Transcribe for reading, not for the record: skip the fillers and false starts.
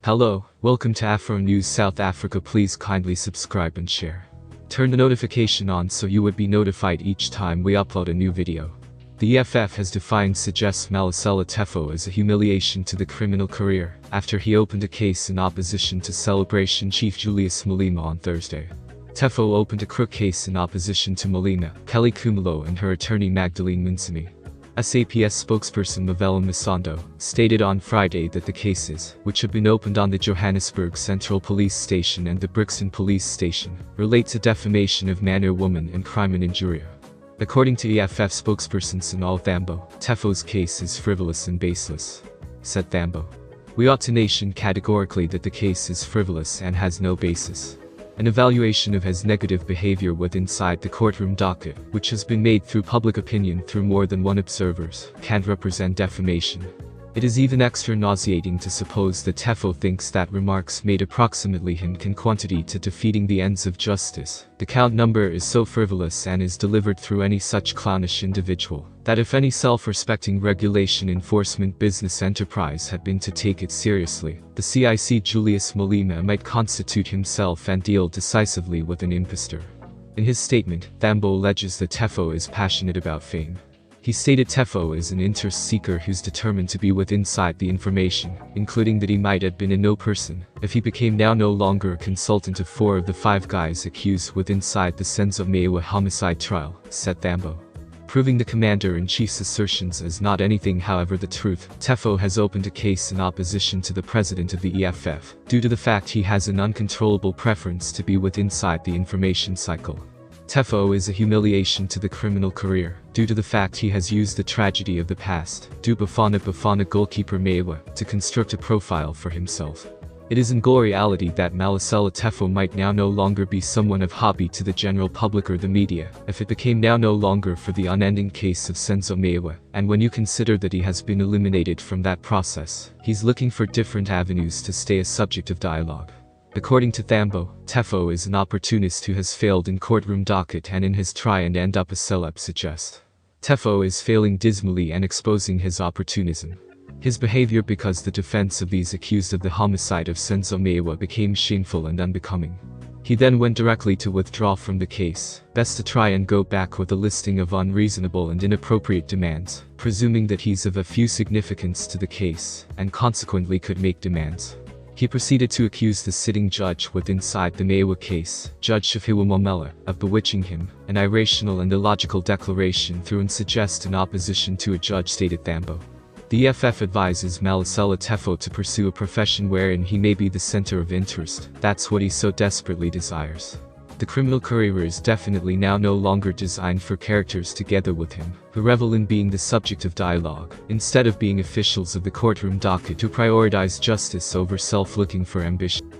Hello, welcome to Afro News South Africa. Please kindly subscribe and share. Turn the notification on so you would be notified each time we upload a new video. The EFF has defined Julius Malema Teffo as a humiliation to the criminal career, after he opened a case in opposition to Celebration chief Julius Malema on Thursday. Teffo opened a crook case in opposition to Malema, Kelly Khumalo and her attorney Magdalene Mintsimane. SAPS spokesperson Mavela Masando stated on Friday that the cases, which have been opened on the Johannesburg Central Police Station and the Brixton Police Station, relate to defamation of man or woman and crime and injuria. According to EFF spokesperson Sanal Thambo, Teffo's case is frivolous and baseless. Said Thambo, "We ought to nation categorically that the case is frivolous and has no basis. An evaluation of his negative behavior inside the courtroom docket, which has been made through public opinion through more than one observers, can't represent defamation. It is even extra nauseating to suppose that Teffo thinks that remarks made approximately him can quantity to defeating the ends of justice. The count number is so frivolous and is delivered through any such clownish individual, that if any self-respecting regulation enforcement business enterprise had been to take it seriously, the CIC Julius Malema might constitute himself and deal decisively with an impostor." In his statement, Thambo alleges that Teffo is passionate about fame. He stated Teffo is an interest seeker who's determined to be inside the information, including that he might have been a no person if he became now no longer a consultant of 4 of the 5 guys accused inside the Senzo Mewa homicide trial, said Thambo. Proving the commander-in-chief's assertions as not anything however the truth, Teffo has opened a case in opposition to the president of the EFF, due to the fact he has an uncontrollable preference to be inside the information cycle. Teffo is a humiliation to the criminal career, due to the fact he has used the tragedy of the past, Bafana goalkeeper Mewa, to construct a profile for himself. It is in reality that Malema Teffo might now no longer be someone of hobby to the general public or the media, if it became now no longer for the unending case of Senzo Mewa, and when you consider that he has been eliminated from that process, he's looking for different avenues to stay a subject of dialogue. According to Thambo, Teffo is an opportunist who has failed in courtroom docket and in his try and end up a celeb suggest. Teffo is failing dismally and exposing his opportunism. His behavior because the defense of these accused of the homicide of Senzo Mewa became shameful and unbecoming. He then went directly to withdraw from the case, best to try and go back with a listing of unreasonable and inappropriate demands, presuming that he's of a few significance to the case, and consequently could make demands. He proceeded to accuse the sitting judge inside the Mewa case, Judge Teffo Momela, of bewitching him, an irrational and illogical declaration through and suggest in opposition to a judge, stated Thambo. The EFF advises Malema Teffo to pursue a profession wherein he may be the center of interest. That's what he so desperately desires. The criminal career is definitely now no longer designed for characters together with him, who revel in being the subject of dialogue, instead of being officials of the courtroom docket who prioritize justice over self-looking for ambition.